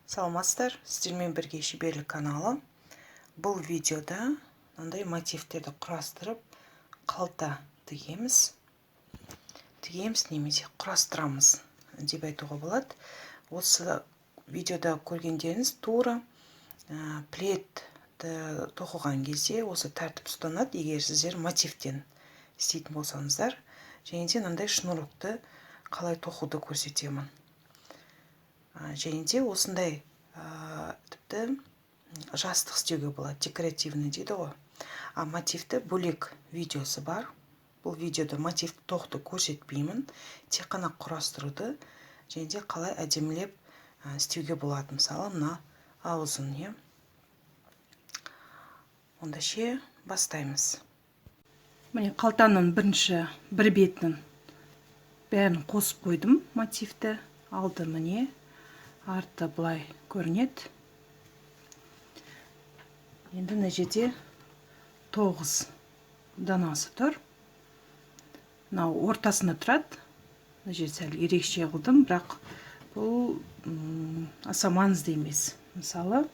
Саламатсыздар, сіздермен бірге шеберлік каналы. Бұл видеода мынандай мотивтерді құрастырып, қалта тігеміз немесе құрастырамыз деп айтуға болады. Осы видеода көргендеріңіз тура пледті тоқыған кезде осы тәртіп ұстанады, егер сіздер мотивтен істейтін болсаңыздар. Және де мынандай шнурокты қалай тоқуды көрсетемін. Және де осындай тіпті жастық істеуге болады, декоративный дейді ғой. Мотивті бөлек видеосы бар. Бұл видеода мотивті тоқты көрсетпеймін, тек қана құрастыруды және де қалай әдемілеп істеуге болады. Мысалы, мына аузын, онда бастаймыз. Міне қалтаның бірінші бір бетінің бәрін қосып қойдым, мотивті алды. Міне арты былай көрінеді. Енді мына жерде 9 данасы тұр. Мынау ортасында тұрады. Мына жерде сәл ерекше қылдым, бірақ бұл аса маңызды емес. Мысалы,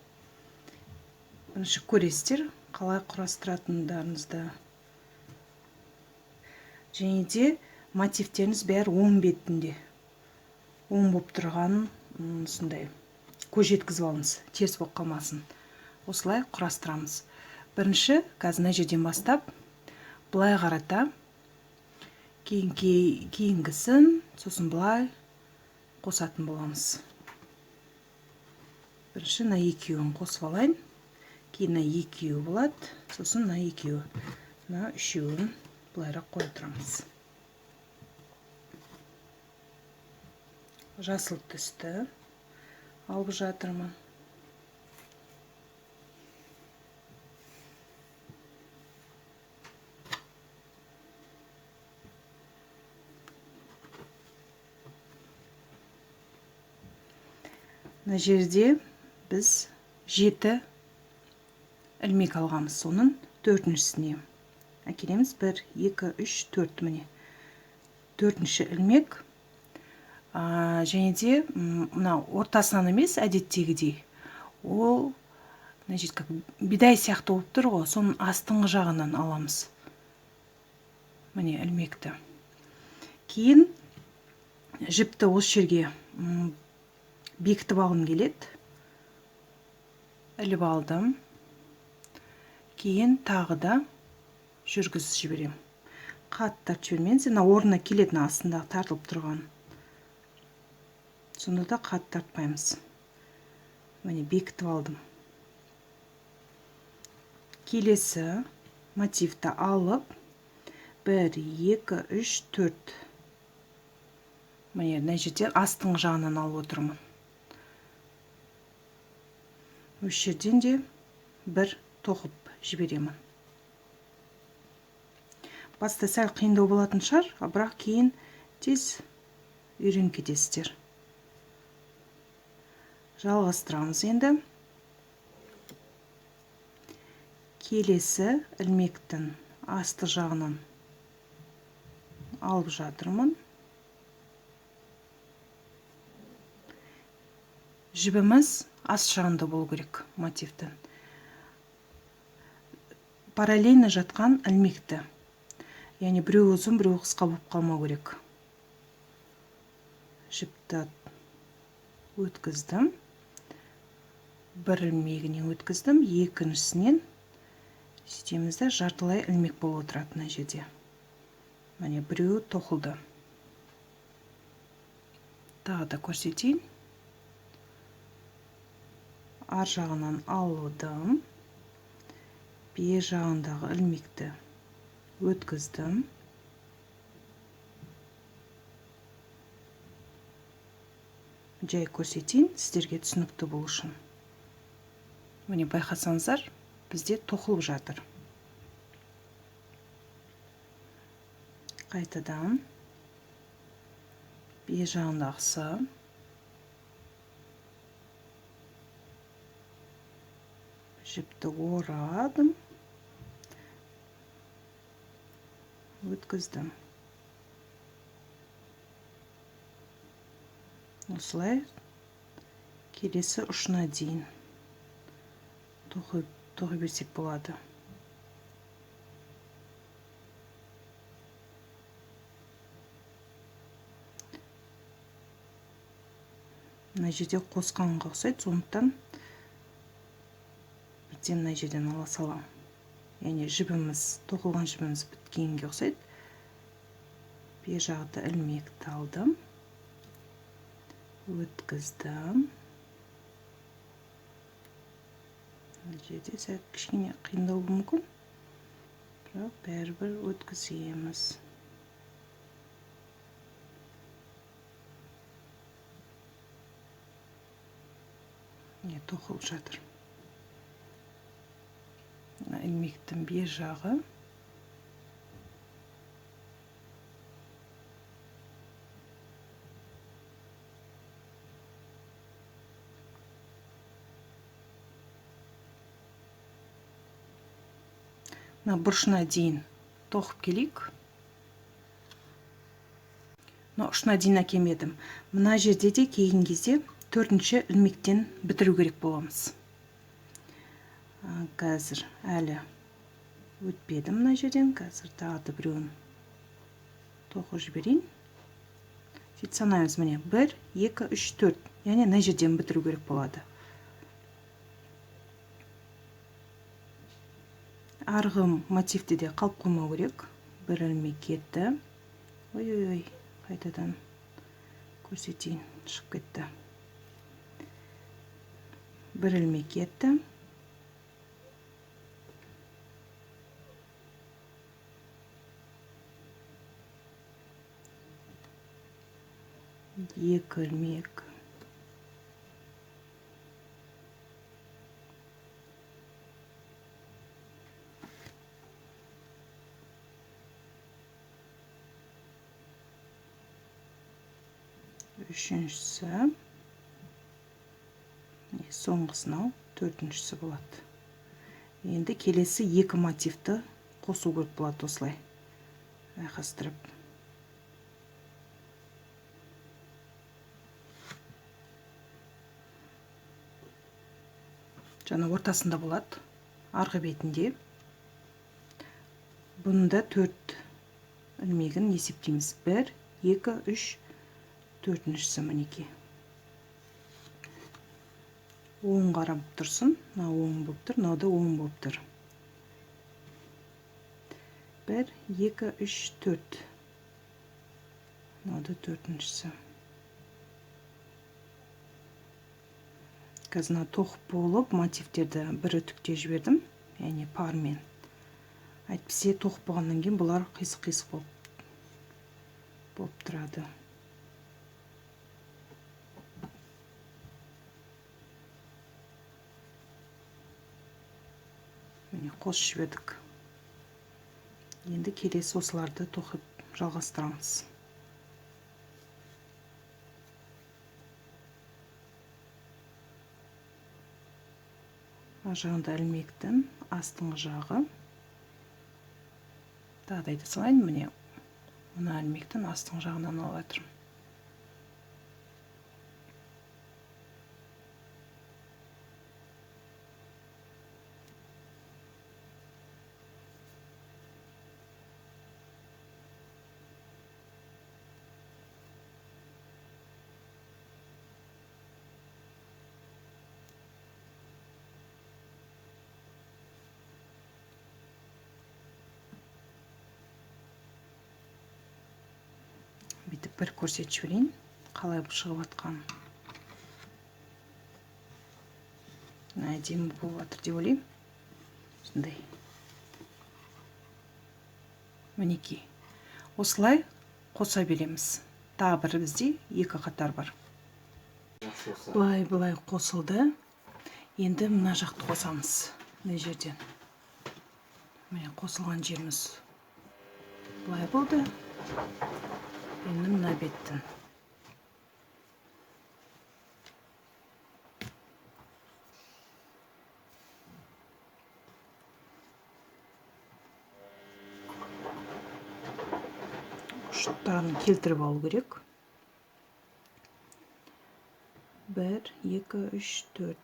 бірінші көресіздер қалай құрастыратындарыңызды. Және де мотивтеріңіз бәрі оң бетінде. Оң болып тұрғанын осындай көз жеткізіп алыңыз, теріс болып қалмасын. Осылай құрастырамыз. Бірінші қазір мына жерден бастап былай қарата, кейінгісін сосын былай қосатын боламыз. Бірінші мына екеуін қосып алайын. Кейін мына екеуі болады, сосын мына екеуі. Мына үшеуін былайырақ қоя тұрамыз. Жасыл түсті алып жатырмын. Мына жерде біз 7 ілмек алғанбыз. Соның 4-шісіне әкелеміз. 1, 2, 3, 4 міне. 4-ші ілмек. Және де мына ортасынан емес, әдеттегідей. Ол мына жерде бидай сияқты болып тұр ғой, соның астыңғы жағынан аламыз. Міне ілмекті. Кейін жіпті осы жерге бекітіп алғым келеді. Іліп алдым. Кейін тағы да жүргізіп жіберем. Қатты жібермеңіз, мына орнына келетін астында тартылып тұрған. Сонда да қатты тартпаймыз. Міне бекітіп алдым. Келесі мотивті алып 1, 2, 3, 4. Міне мына жерде астыңғы жағынан алып отырмын. Осы жерден де бір тоқып жіберемін. Баста сәл қиындау болатын шығар, бірақ кейін тез үйреніп кетесіздер. Жалғастырамыз енді. Келесі ілмектің асты жағынан алып жатырмын. Жібіміз аст жағында болу керек мотивтің. Параллельно жатқан ілмекті. Яғни біреу ұзын, біреу қысқа болып қалмау керек. Жіпті өткіздім. Бір ілмегіне өткіздім, екіншісінен системімізде жартылай ілмек болып отырады мына жерде. Міне біреу тоқылды. Тағы да көрсетейін. Ар жағынан алдым. Бер жағындағы ілмекті өткіздім. Жай көрсетейін, сіздерге түсінікті болу үшін. Міне байқасаңыздар, бізде тоқылып жатыр. Қайтадан бер жағындағысы. Жіпті орадым. Өткіздім. Осылай келесі ұшына дейін тоқи берсек болады. Мына жерде қосқанға ұқсайды, сондықтан бірден мына жерден ала салам. Яғни жібіміз, тоқылған жібіміз біткенге ұқсайды. Бер жағында ілмекті алдым, өткіздім. Мына жерде сәл кішкене қиындау мүмкін, бірақ бәрібір өткіземіз. Тоқылып жатыр. Ілмектің бер жағы. Бұрышына дейін тоқып келейік. Ұшына дейін әкелмедім. Мына жерде де келген кезде 4-ші ілмектен бітіру керек боламыз. Қазір әлі өтпедім мына жерден. Қазір тағы біреуін тоқып жіберейін. Сөйтіп санаймыз, міне 1, 2, 3, 4. Яғни мына жерден бітіру керек болады. Арғы мотивте де қалып қоймау керек. Бір ілмек кетті. Ой-ой-ой, қайтадан көрсетейін, шығып кетті. Бір ілмек кетті. Екі ілмек. Үшіншісі. Соңғысынау 4-шісі болады. Енді келесі 2 мотивті қосу керек болады осылай. Айқастырып. Жаңа ортасында болады. Арғы бетінде. Бұнда 4 ілмегін есептейміз. 1, 2, 3, 4-шісі мінеке. Оң қарап тұрсын. Мына оң болып тұр, мынау да оң болып тұр. 1, 2, 3, 4. Мынау да 4-шісі. Қазір тоқып болып, мотивтерді бір үтікте жібердім. Яғни пармен. Әйтпесе тоқып болғаннан кейін бұлар қисық-қисық болып тұрады. Қосып жібердік. Енді келесі осыларды тоқып жалғастырамыз. Ар жағында ілмектің астыңғы жағы. Тағдайды салайын, міне. Мына ілмектің астыңғы жағынан алып жатырмын. Бүйтіп бір көрсетіп жіберейін, қалай шығып жатқанын. Әдемі болып жатыр деп ойлаймын. Сондай. Мінекей. Осылай қоса береміз. Тағы бір бізде 2 қатар бар. Былай қосылды. Енді мына жақты қосамыз. Мына жерден. Міне қосылған жеріміз былай болды. Енді мына беттің. Ұштарын келтіріп алу керек. 1, 1, 2, 3, 4.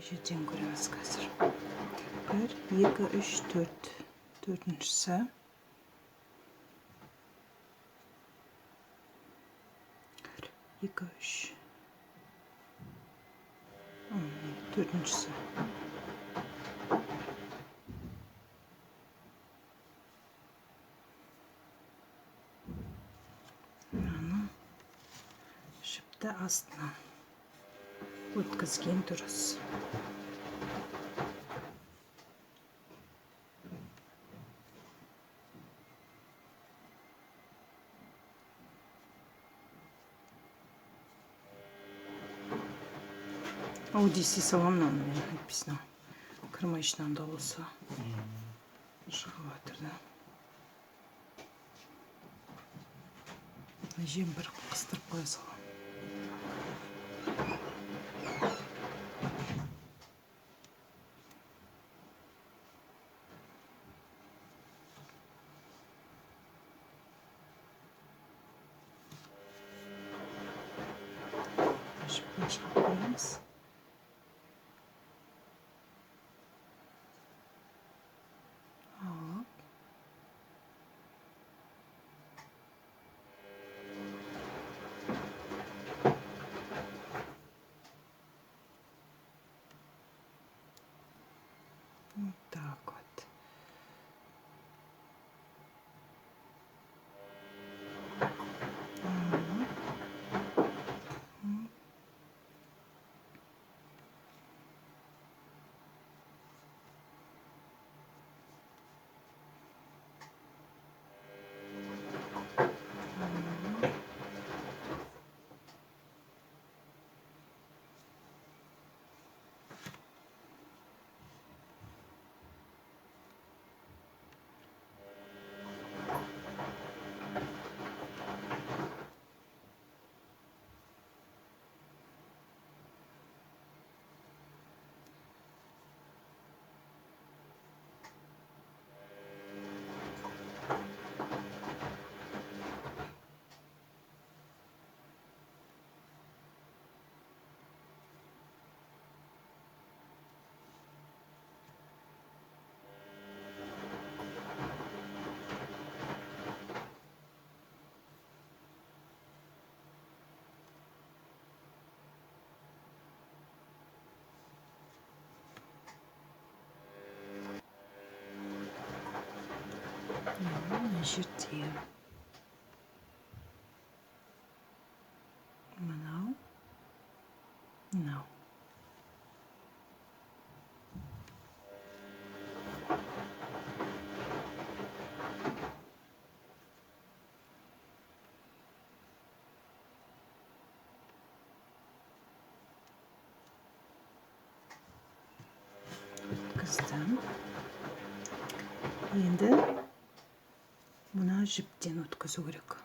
Жерден көреміз қазір. 1, 2, 3, 4. Төртіншісі. 1, 2, 3. Төртіншісі. Жіпті астынан өткізген дұрыс. Аудиси саламнан мен әйтпесін кірмайшынан да болса шығып жатыр да. Жем бір қыстырып қоя салам. Жіппен шығып қоямыз. Так вот. Мына жерде мынау. Өткіздім. Енді мына жіптен өткізу керек.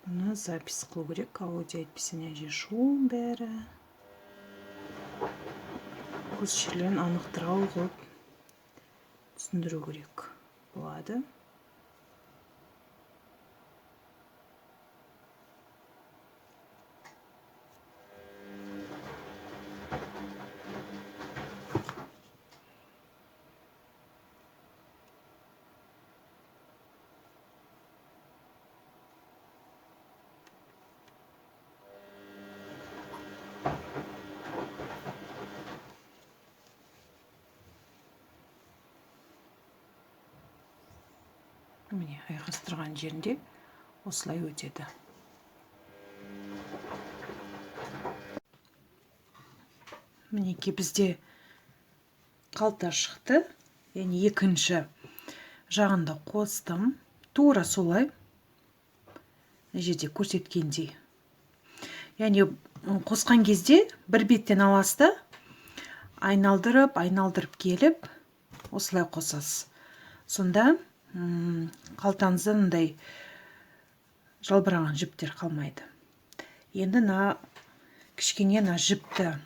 Бұны запись қылу керек, аудио әйтпесіне шуын бәрі. Осы жерлерін анықтырау қылып түсіндіру керек болады. Міне айқастырған жерінде осылай өтеді. Мінеки бізде қалта шықты. Яғни екінші жағында қостым. Тура солай. жерде көрсеткендей. Яғни қосқан кезде бір беттен аласыз да, айналдырып келіп осылай қосасыз. Сонда қалтаңызда мындай жалбыраған жіптер қалмайды. Енді кішкене жіпті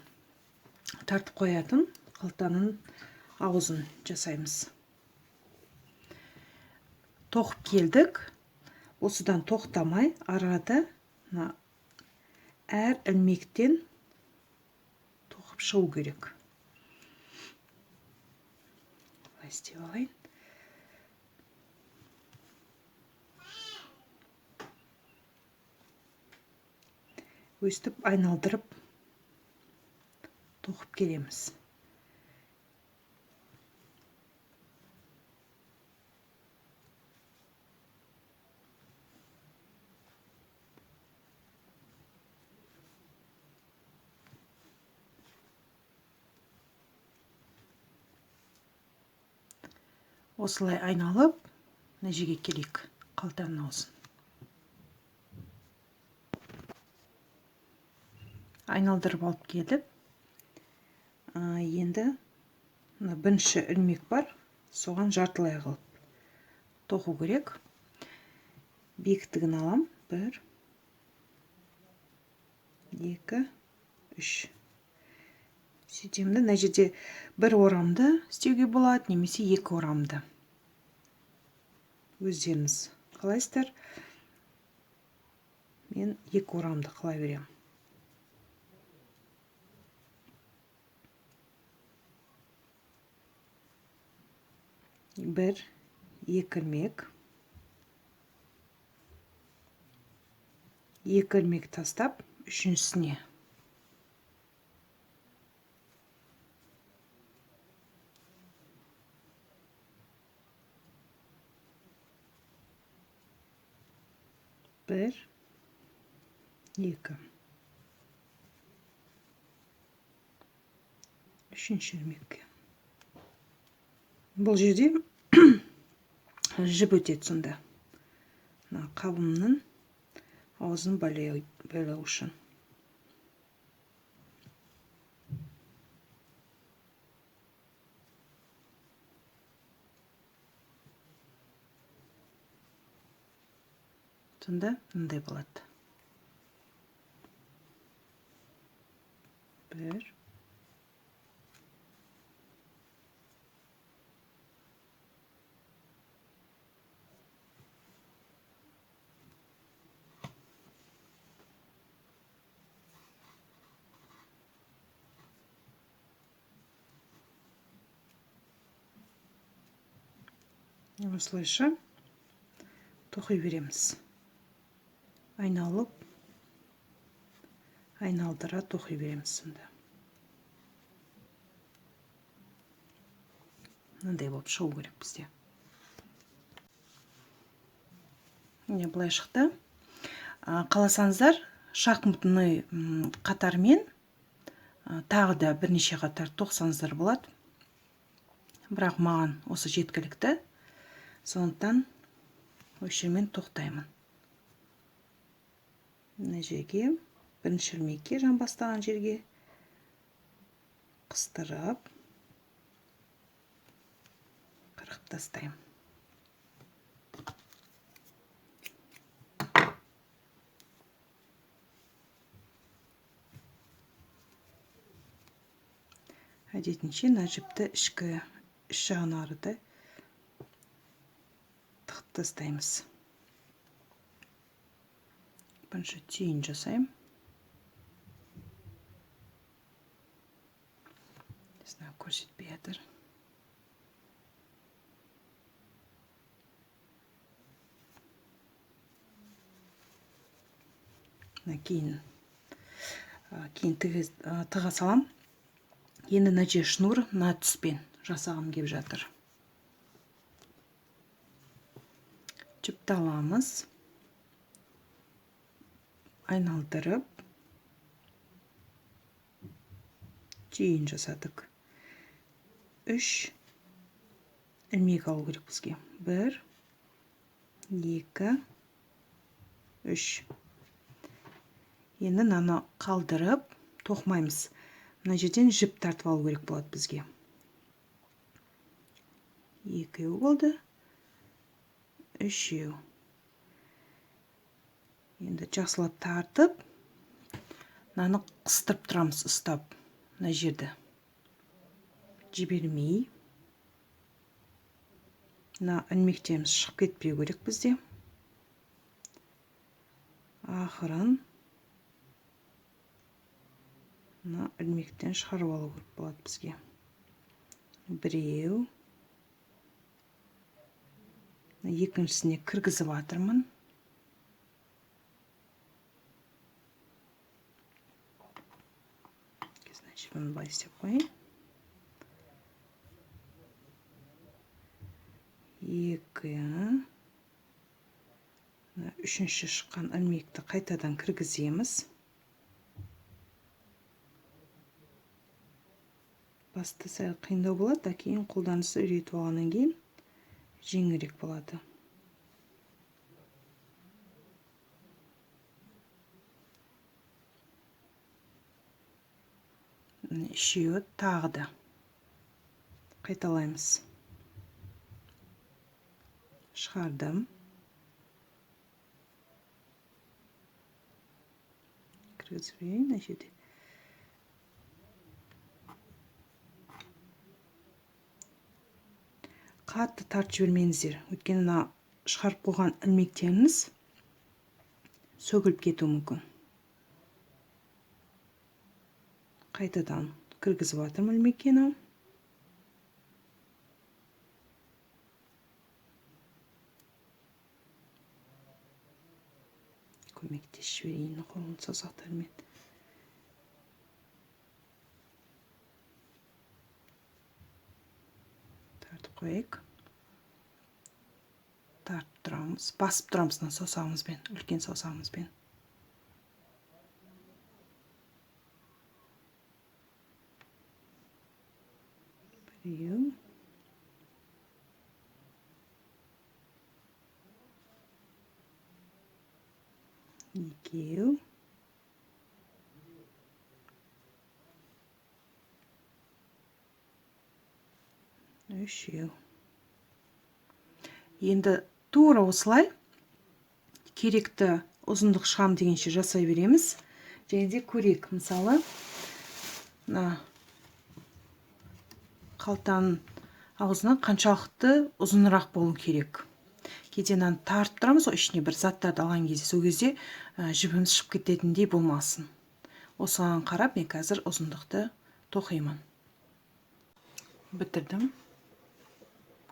тартып қоятын қалтаның аузын жасаймыз. Тоқып келдік. Осыдан тоқтамай арада әр ілмектен тоқып шығу керек. Бұлай істеп алайын. Өстіп айналдырып тоқып келеміз. Осылай айналып, мына жерге келейік, қалтаның аузын. Айналдырып алып келіп, енді бірінші ілмек бар, соған жартылай қылып тоқу керек. Бекітігін алам. 1, 2, 3. Сөйтемді, мына жерде бір орамды істеуге болады, немесе 2 орамды. Өздеріңіз қалайсыздар? Мен 2 орамды қылай берем. Бір, 2 ілмек. 2 ілмек тастап, үшіншісіне. Бір, 2. Үшінші ілмекке. Бұл жерде жіп өтеді сонда. Қабымның аузын байлау үшін. Сонда мындай болады. 1. Осылайша тоқи береміз. Айналып, айналдыра тоқи береміз сонда. Мындай болып шығу керек бізде. Міне былай шықты. Қаласаңыздар, шахматный қатармен тағы да бірнеше қатар тоқсаңыздар болады. Бірақ маған осы жеткілікті. Сондықтан өшірмен тоқтаймын. Мына жерге, бірінші ілмекке, жан бастаған жерге қыстырып, қырқып тастаймын. Әдетінше мына жіпті ішкі жағын арыдай тығып тастаймыз. Бірінші түйін жасаймын. Көрсетпей жатыр. Кейін тыға салам. Енді мына жер шнур мына түспен жасағым келіп жатыр. Жіпті аламыз. Айналдырып түйін жасадық. 3 ілмек алу керек бізге. 1, 2, 3. Енді мынаны қалдырып тоқымаймыз. Мына жерден жіп тартып алу керек болады бізге. 2 болды. 3. Енді жақсылап тартып, мынаны қыстырып тұрамыз, ұстап. Мына жерді жібермей. Мына ілмектеріміз шығып кетпеу керек бізде. Ақырын мына ілмектен шығарып алу керек болады бізге. 1. Екіншісіне кіргізіп жатырмын. Значит, бұны былай істеп қояйын. 2. Үшінші шыққан ілмекті қайтадан кіргіземіз. Басты сәл қиындау болады, кейін қолданысты үйретіп алғаннан кейін жеңілірек болады. Үшеуі тағы да қайталаймыз. Шығардым. Кіргізбейін, мына жерде. Қатты тартып жібермеңіздер. Өйткені мына шығарып қойған ілмектеріңіз сөгіліп кетуі мүмкін. Қайтадан кіргізіп жатырмын ілмеккені. Көмектесіп жіберейін қолын саусақтарымен. Тартып қойайық. Тартып тұрамыз. Басып тұрамыз саусағымызбен, үлкен саусағымызбен. 1. 2. 3. Енді тура осылай керекті ұзындық шығам дегенше жасай береміз. Және де көрейік. Мысалы, қалтаның аузынан қаншалықты ұзынырақ болу керек. Кейде мынаны тартып тұрамыз, ішіне бір заттарды алған кезде, сол кезде жібіміз шығып кететіндей болмасын. Осыған қарап, мен қазір ұзындықты тоқимын. Бітірдім.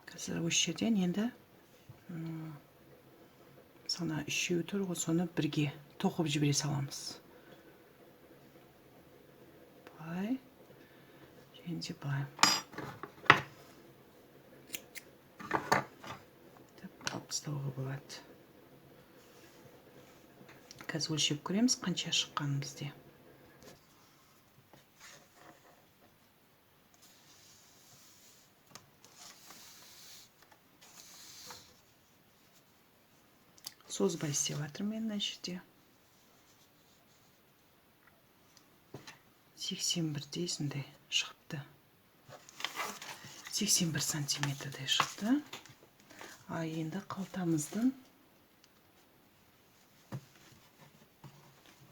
Қазір осы жерден енді сана үшеу тұр, соны бірге тоқып жібере саламыз. Былай, және де былай. Алып тастауға болады. Қазір өлшеп көреміз, қанша шыққанын бізде. Созбай істеп жатырмын мен мына жерде. 81 сондай шығыпты. 81 сантиметрдей шықты. А енді қалтамыздың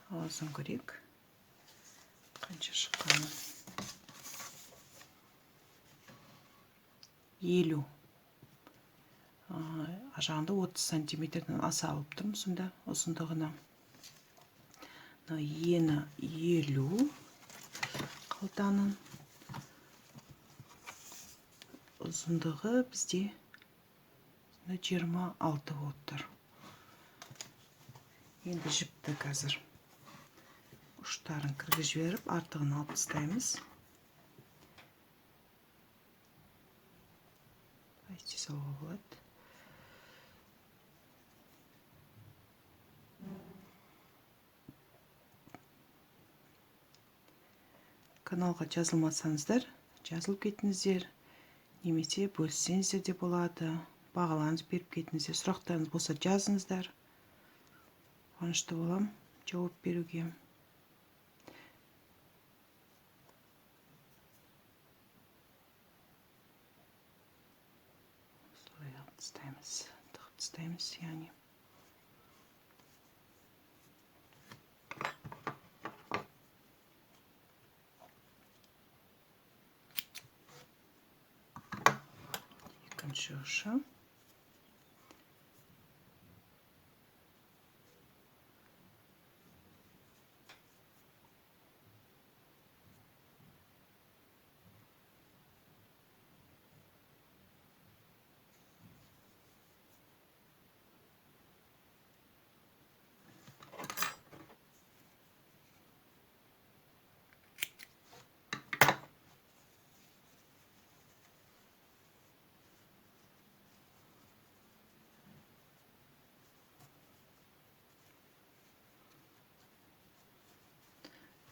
аузын көрейік. Қанша шыққанын. 50. Жағында 30 сантиметрден аса алып тұрмын сонда ұзындығына. Ені 50 қалтаның. Ұзындығы бізде 26 болып тұр. Енді жіпті қазір ұштарын кіргізіп жіберіп, артығын алып тастаймыз. Айтты салуға болады. Каналға жазылмасаңыздар, жазылып кетіңіздер, немесе бөліссеңіздер де болады. Бағаларыңыз беріп кетіңіздер. Сұрақтарыңыз болса жазыңыздар. қуанышты болам жауап беруге. Солай тастаймыз, тығып тастаймыз, яғни. Екінші ұшы.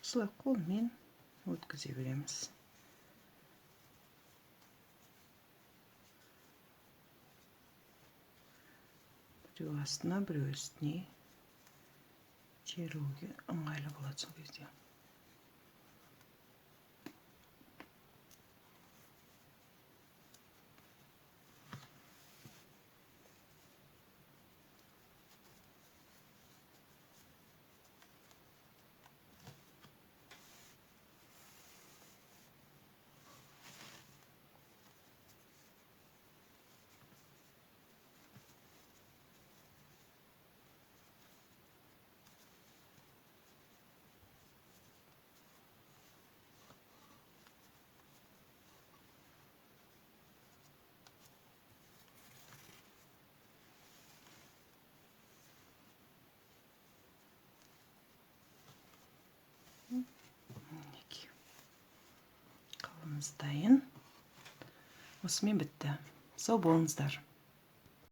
Осылай қолмен өткізе береміз. Біреу астына, біреу үстіне теруге ыңғайлы болады сол кезде. Қалымыз дайын. Осымен бітті. Сау болыңыздар.